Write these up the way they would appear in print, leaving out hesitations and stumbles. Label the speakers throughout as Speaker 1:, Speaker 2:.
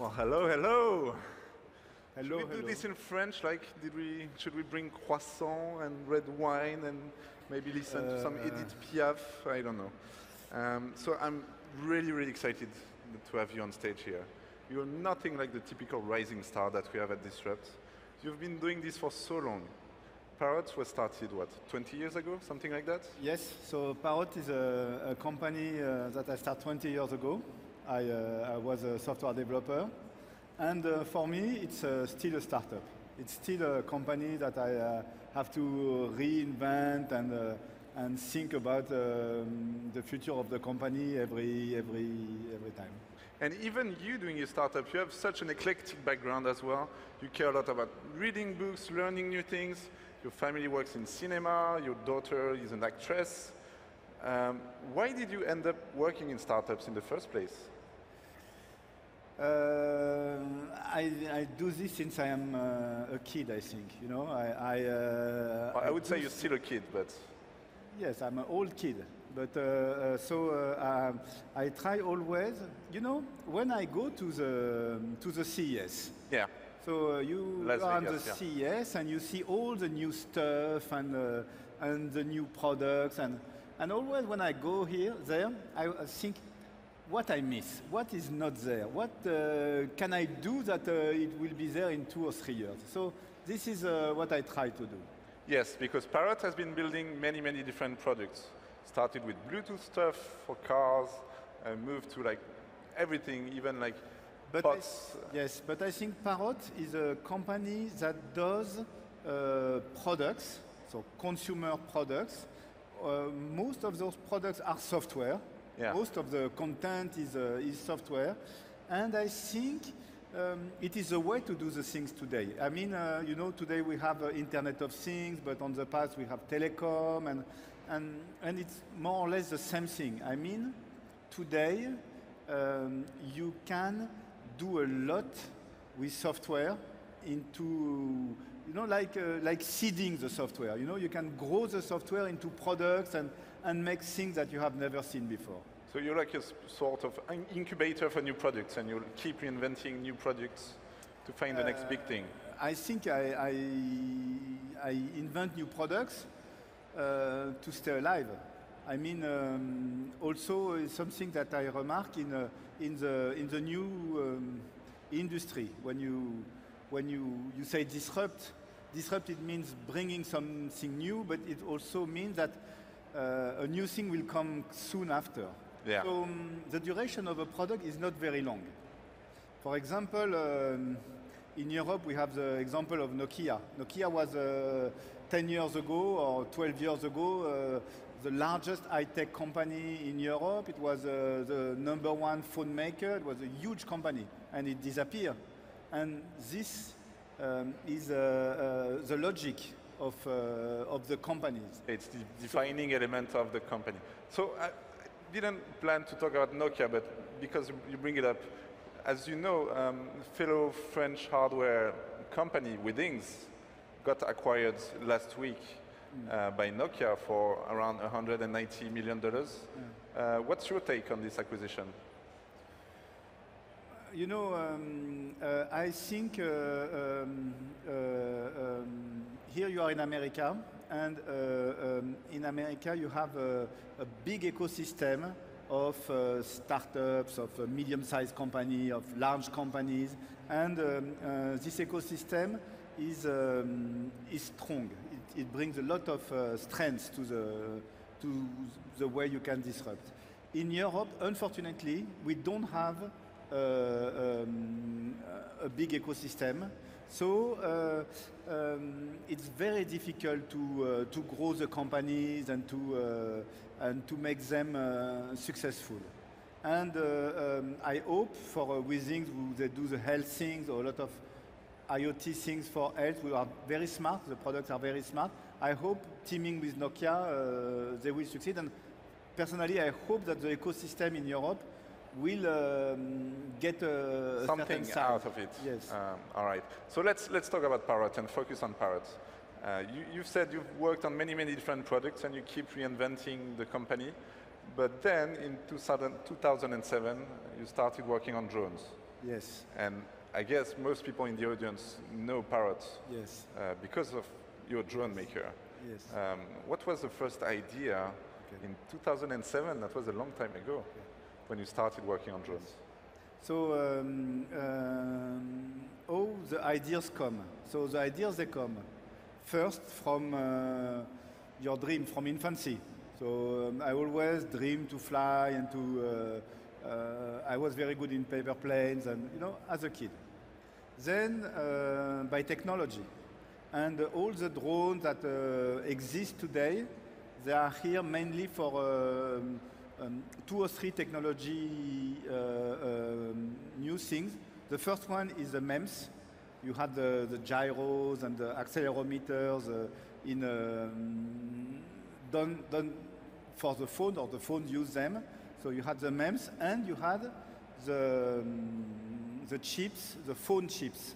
Speaker 1: Well, hello, hello.
Speaker 2: Hello,
Speaker 1: Should we do
Speaker 2: hello.
Speaker 1: this in French? Like, should we bring croissant and red wine and maybe listen to some Edith Piaf? I don't know. So I'm really, really excited to have you on stage here. You're nothing like the typical rising star that we have at Disrupt. You've been doing this for so long. Parrot was started, what, 20 years ago, something like that?
Speaker 2: Yes, so Parrot is a company that I started 20 years ago. I was a software developer. And for me, it's still a startup. It's still a company that I have to reinvent and think about the future of the company every time.
Speaker 1: And even you doing your startup, you have such an eclectic background as well. You care a lot about reading books, learning new things. Your family works in cinema, your daughter is an actress. Why did you end up working in startups in the first place?
Speaker 2: I do this since I am a kid, I think. You know,
Speaker 1: I would say you're still a kid, but...
Speaker 2: Yes, I'm an old kid. But I try always, you know, when I go to the CES.
Speaker 1: Yeah.
Speaker 2: So you
Speaker 1: Las
Speaker 2: are on
Speaker 1: Vegas,
Speaker 2: the
Speaker 1: yeah.
Speaker 2: CES and you see all the new stuff and the new products and always when I go there, I think what I miss, what is not there, what can I do that it will be there in 2 or 3 years. So this is what I try to do.
Speaker 1: Yes, because Parrot has been building many, many different products. Started with Bluetooth stuff for cars, and moved to like everything, even like pots.
Speaker 2: Yes, but I think Parrot is a company that does products, so consumer products. Most of those products are software.
Speaker 1: Yeah.
Speaker 2: Most of the content is software. And I think it is a way to do the things today. I mean, you know, today we have Internet of Things, but on the past we have telecom, and it's more or less the same thing. I mean, today you can do a lot with software into, you know, like seeding the software. You know, you can grow the software into products and make things that you have never seen before.
Speaker 1: So you're like a sort of incubator for new products, and you'll keep reinventing new products to find the next big thing.
Speaker 2: I think I invent new products to stay alive. I mean, also something that I remark in the new industry. When you say disrupt, it means bringing something new, but it also means that a new thing will come soon after.
Speaker 1: Yeah.
Speaker 2: So the duration of a product is not very long. For example, in Europe we have the example of Nokia. Nokia was 10 years ago or 12 years ago the largest high-tech company in Europe. It was the #1 phone maker. It was a huge company, and it disappeared. And this is the logic of the companies.
Speaker 1: It's the defining element of the company. So I didn't plan to talk about Nokia, but because you bring it up, as you know, fellow French hardware company, Withings, got acquired last week by Nokia for around $190 million. What's your take on this acquisition?
Speaker 2: You know, I think here you are in America, and in America you have a big ecosystem of startups, of medium-sized companies, of large companies, and this ecosystem is strong. It brings a lot of strength to the way you can disrupt. In Europe, unfortunately, we don't have a big ecosystem, so it's very difficult to grow the companies and to make them successful. And I hope for Withings, they do the health things, or a lot of IoT things for health. We are very smart. The products are very smart. I hope teaming with Nokia, they will succeed. And personally, I hope that the ecosystem in Europe will get
Speaker 1: something out of it.
Speaker 2: Yes.
Speaker 1: All right. So let's talk about Parrot and focus on Parrot. You've said you've worked on many different products and you keep reinventing the company. But then in 2007, you started working on drones.
Speaker 2: Yes.
Speaker 1: And I guess most people in the audience know Parrot
Speaker 2: Yes.
Speaker 1: because of your drone maker.
Speaker 2: Yes.
Speaker 1: What was the first idea in 2007? That was a long time ago when you started working on drones.
Speaker 2: So how the ideas come? So the ideas they come first from your dream from infancy. So I always dreamed to fly and to. I was very good in paper planes, and as a kid. Then by technology, and all the drones that exist today, they are here mainly for 2 or 3 technology new things. The first one is the MEMS. You had the gyros and the accelerometers done for the phone, or the phone used them. So you had the MEMS, and you had the chips, the phone chips,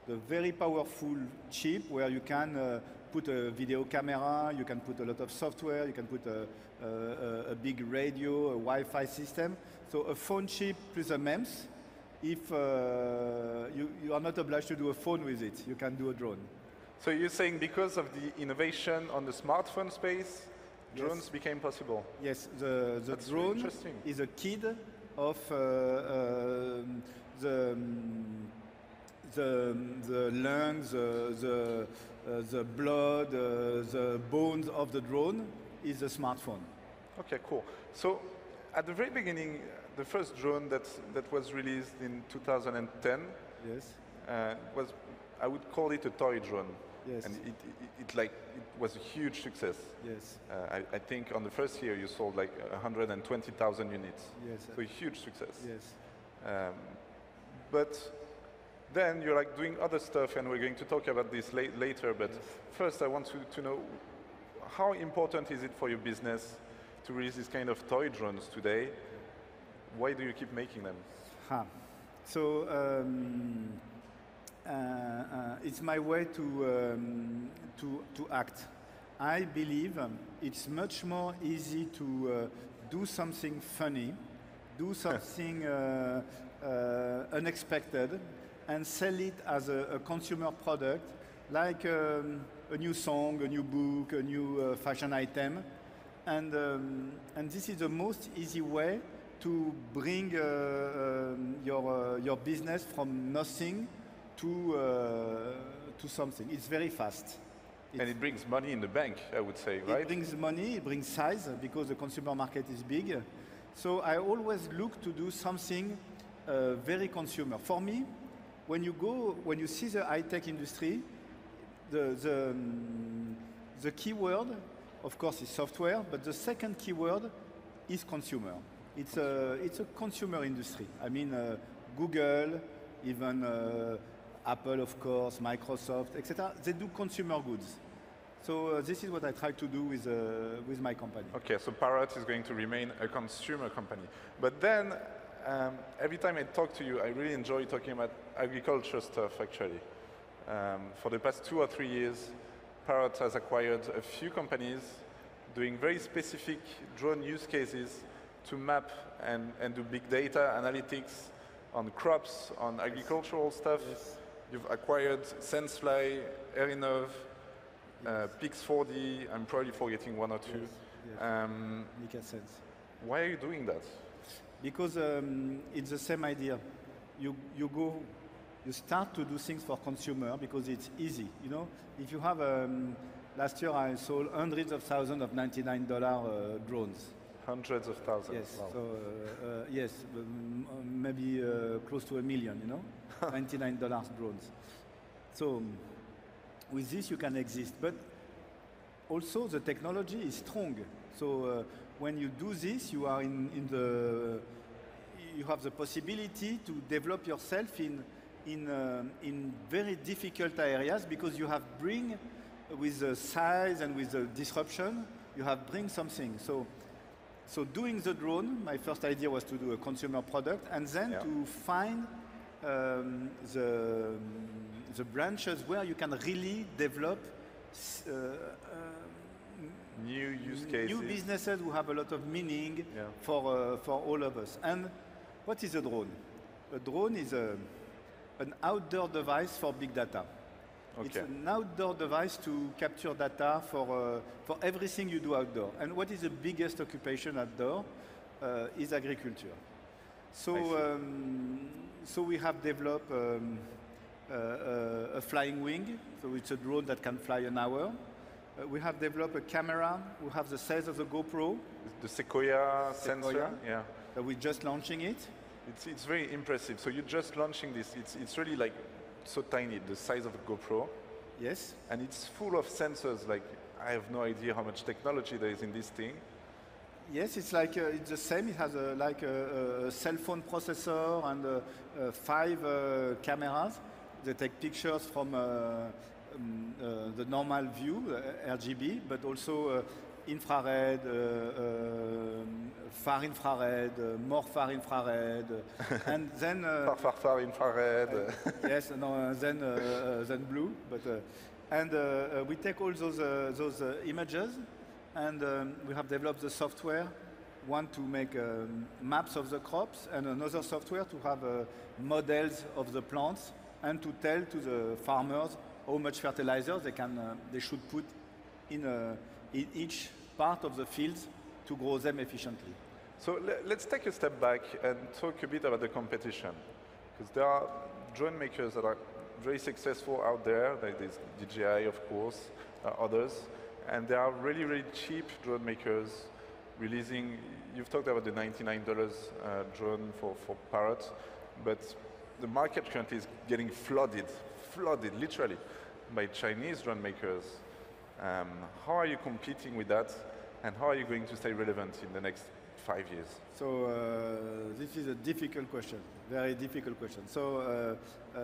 Speaker 2: the very powerful chip where you can put a video camera, you can put a lot of software, you can put a big radio, a Wi-Fi system. So a phone chip plus a MEMS. If you are not obliged to do a phone with it, you can do a drone.
Speaker 1: So you're saying because of the innovation on the smartphone space, drones
Speaker 2: Yes.
Speaker 1: became possible?
Speaker 2: Yes, the
Speaker 1: That's really
Speaker 2: drone
Speaker 1: interesting.
Speaker 2: is a kid of the lungs, the blood, the bones of the drone is a smartphone.
Speaker 1: Okay, cool. So at the very beginning, the first drone that was released in 2010
Speaker 2: Yes.
Speaker 1: was, I would call it a toy drone.
Speaker 2: Yes.
Speaker 1: And it was a huge success.
Speaker 2: Yes.
Speaker 1: I think on the first year you sold like 120,000 units.
Speaker 2: Yes.
Speaker 1: So a huge success.
Speaker 2: Yes.
Speaker 1: But then you're like doing other stuff, and we're going to talk about this later. But first, I want to know, how important is it for your business to release this kind of toy drones today? Why do you keep making them?
Speaker 2: So it's my way to act. I believe it's much more easy to do something funny, do something unexpected, and sell it as a consumer product, like a new song, a new book, a new fashion item. And this is the most easy way to bring your business from nothing to something. It's very fast.
Speaker 1: And it brings money in the bank, I would say, right?
Speaker 2: It brings money, it brings size, because the consumer market is big. So I always look to do something very consumer. For me, when you see the high-tech industry, the keyword, of course, is software, but the second keyword is consumer. It's a consumer industry. I mean, Google, even Apple, of course, Microsoft, etc. They do consumer goods. So this is what I try to do with my company.
Speaker 1: Okay, so Parrot is going to remain a consumer company. But then, every time I talk to you, I really enjoy talking about agriculture stuff, actually. For the past 2 or 3 years, Parrot has acquired a few companies doing very specific drone use cases to map and do big data analytics on crops, on agricultural stuff.
Speaker 2: Yes.
Speaker 1: You've acquired SenseFly, Erinov, Pix4D. I'm probably forgetting 1 or 2.
Speaker 2: Yes. Make sense.
Speaker 1: Why are you doing that?
Speaker 2: Because it's the same idea. You start to do things for consumer because it's easy. If you have last year I sold hundreds of thousands of $99 drones.
Speaker 1: Hundreds of thousands.
Speaker 2: Yes.
Speaker 1: Wow.
Speaker 2: So yes, maybe close to 1 million. $99 drones. So with this you can exist, but also the technology is strong. So when you do this, you are you have the possibility to develop yourself in very difficult areas, because you have bring with the size and with the disruption, you have bring something. So doing the drone, my first idea was to do a consumer product, and then to find the branches where you can really develop
Speaker 1: new use cases.
Speaker 2: new businesses who have a lot of meaning for all of us. And what is a drone? a drone is an outdoor device for big data. It's
Speaker 1: Okay.
Speaker 2: an outdoor device to capture data for everything you do outdoor. And what is the biggest occupation outdoor is agriculture. So,
Speaker 1: I see.
Speaker 2: so we have developed a flying wing. So it's a drone that can fly an hour. We have developed a camera. We have the size of the GoPro.
Speaker 1: The Sequoia sensor.
Speaker 2: Sequoia.
Speaker 1: Yeah.
Speaker 2: We're just launching it.
Speaker 1: It's very impressive. So you're just launching this. It's really like so tiny, the size of a GoPro,
Speaker 2: Yes.
Speaker 1: and it's full of sensors. Like I have no idea how much technology there is in this thing.
Speaker 2: Yes, it's like it's the same. It has like a cell phone processor and 5 cameras. They take pictures from the normal view, RGB, but also infrared, far infrared, more far infrared, and then
Speaker 1: Far infrared.
Speaker 2: yes, no, then blue. But and we take all those images, and we have developed the software. One to make maps of the crops, and another software to have models of the plants, and to tell to the farmers how much fertilizer they should put in each part of the fields to grow them efficiently.
Speaker 1: So let's take a step back and talk a bit about the competition, because there are drone makers that are very successful out there. Like there's DJI, of course, others, and there are really, really cheap drone makers releasing. You've talked about the $99 drone for Parrot, but the market currently is getting flooded, literally, by Chinese drone makers. How are you competing with that, and how are you going to stay relevant in the next 5 years?
Speaker 2: So this is a difficult question, very difficult question. So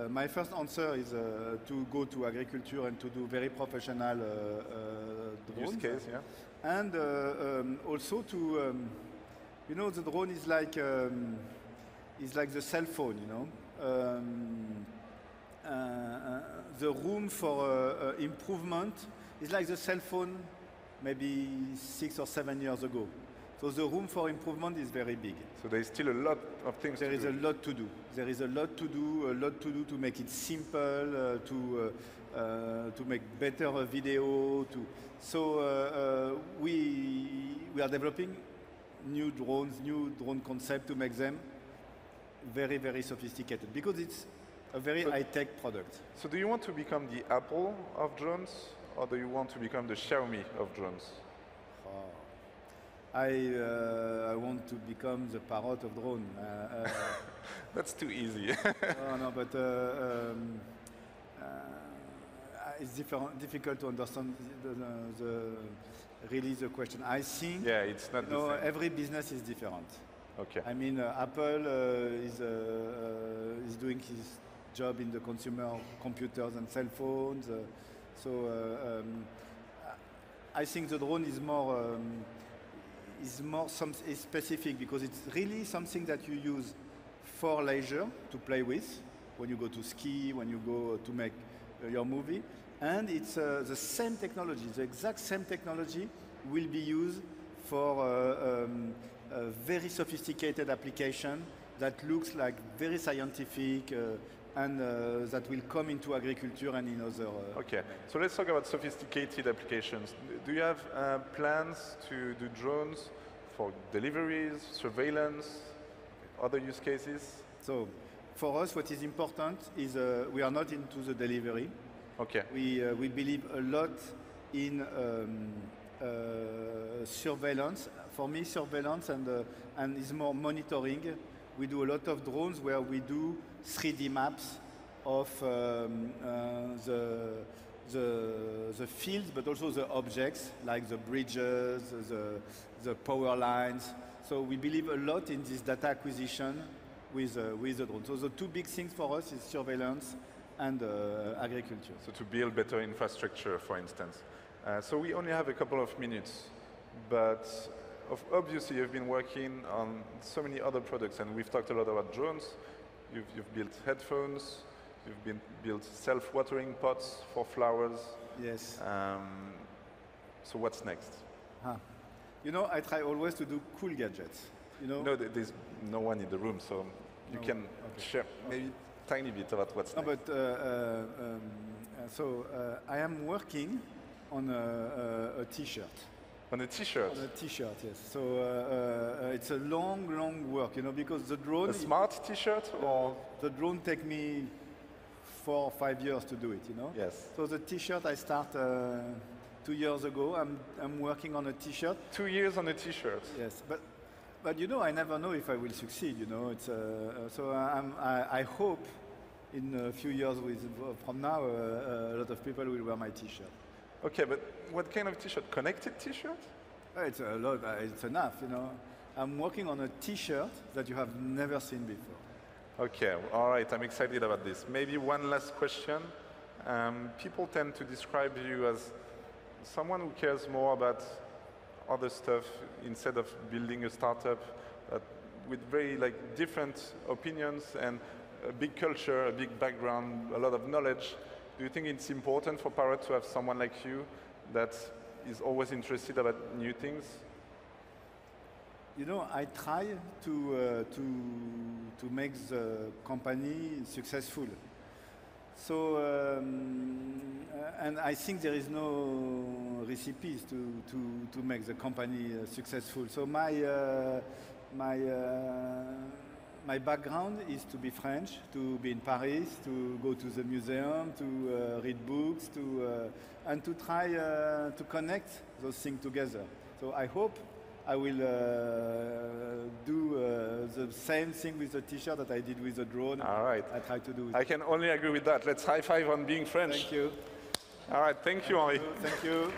Speaker 2: my first answer is to go to agriculture and to do very professional drones.
Speaker 1: Use case, yeah.
Speaker 2: And also to, you know, the drone is like the cell phone, you know. The room for improvement is like the cell phone maybe 6 or 7 years ago. So the room for improvement is very big.
Speaker 1: So there is still a lot of things
Speaker 2: There
Speaker 1: to
Speaker 2: is
Speaker 1: do.
Speaker 2: a lot to do. There is a lot to do to make it simple, to make better video. So we are developing new drone concept to make them very, very sophisticated, because it's a very high-tech product.
Speaker 1: So do you want to become the Apple of drones, or do you want to become the Xiaomi of drones?
Speaker 2: I want to become the Parrot of drone.
Speaker 1: That's too easy.
Speaker 2: No, but it's difficult to understand really the question. I think
Speaker 1: Yeah, it's not the same.
Speaker 2: every business is different.
Speaker 1: Okay.
Speaker 2: I mean, Apple is doing his job in the consumer computers and cell phones. I think the drone is more specific, because it's really something that you use for leisure, to play with when you go to ski, when you go to make your movie. And it's the same technology, the exact same technology will be used for a very sophisticated application that looks like very scientific and that will come into agriculture and in other.
Speaker 1: Okay, so let's talk about sophisticated applications. Do you have plans to do drones for deliveries, surveillance, other use cases?
Speaker 2: So for us, what is important is we are not into the delivery.
Speaker 1: Okay.
Speaker 2: We believe a lot in surveillance. For me, surveillance and is more monitoring. We do a lot of drones where we do 3D maps of the fields, but also the objects, like the bridges, the power lines. So we believe a lot in this data acquisition with the drone. So the two big things for us is surveillance and agriculture.
Speaker 1: So to build better infrastructure, for instance. So we only have a couple of minutes, but obviously you've been working on so many other products, and we've talked a lot about drones. You've built headphones, you've built self-watering pots for flowers.
Speaker 2: Yes.
Speaker 1: So what's next?
Speaker 2: You know, I try always to do cool gadgets. You know.
Speaker 1: No, there's no one in the room, so you
Speaker 2: No.
Speaker 1: can
Speaker 2: Okay.
Speaker 1: share maybe tiny bit about what's
Speaker 2: No,
Speaker 1: next.
Speaker 2: but I am working on a T-shirt.
Speaker 1: On a T-shirt,
Speaker 2: On a T-shirt, yes. So it's a long work, you know, because the drone.
Speaker 1: a smart T-shirt, or
Speaker 2: The drone take me 4 or 5 years to do it, you know.
Speaker 1: yes,
Speaker 2: So the T-shirt I start 2 years ago. I'm working on a T-shirt.
Speaker 1: 2 years on a T-shirt.
Speaker 2: Yes, but you know, I never know if I will succeed. You know, it's so I hope in a few years from now a lot of people will wear my T-shirt.
Speaker 1: Okay, but what kind of T-shirt? Connected T-shirt?
Speaker 2: It's a lot. It's enough. You know, I'm working on a T-shirt that you have never seen before.
Speaker 1: Okay, all right, I'm excited about this. Maybe one last question. People tend to describe you as someone who cares more about other stuff instead of building a startup with very different opinions and a big culture, a big background, a lot of knowledge. Do you think it's important for Parrot to have someone like you that is always interested about new things?
Speaker 2: You know, I try to make the company successful. So, and I think there is no recipes to make the company successful. So my background is to be French, to be in Paris, to go to the museum, to read books, and to try to connect those things together. So I hope I will do the same thing with the T-shirt that I did with the drone.
Speaker 1: All right.
Speaker 2: I try to do it.
Speaker 1: I can only agree with that. Let's high five on being French.
Speaker 2: Thank you.
Speaker 1: All right, thank you, Henri.
Speaker 2: Thank you.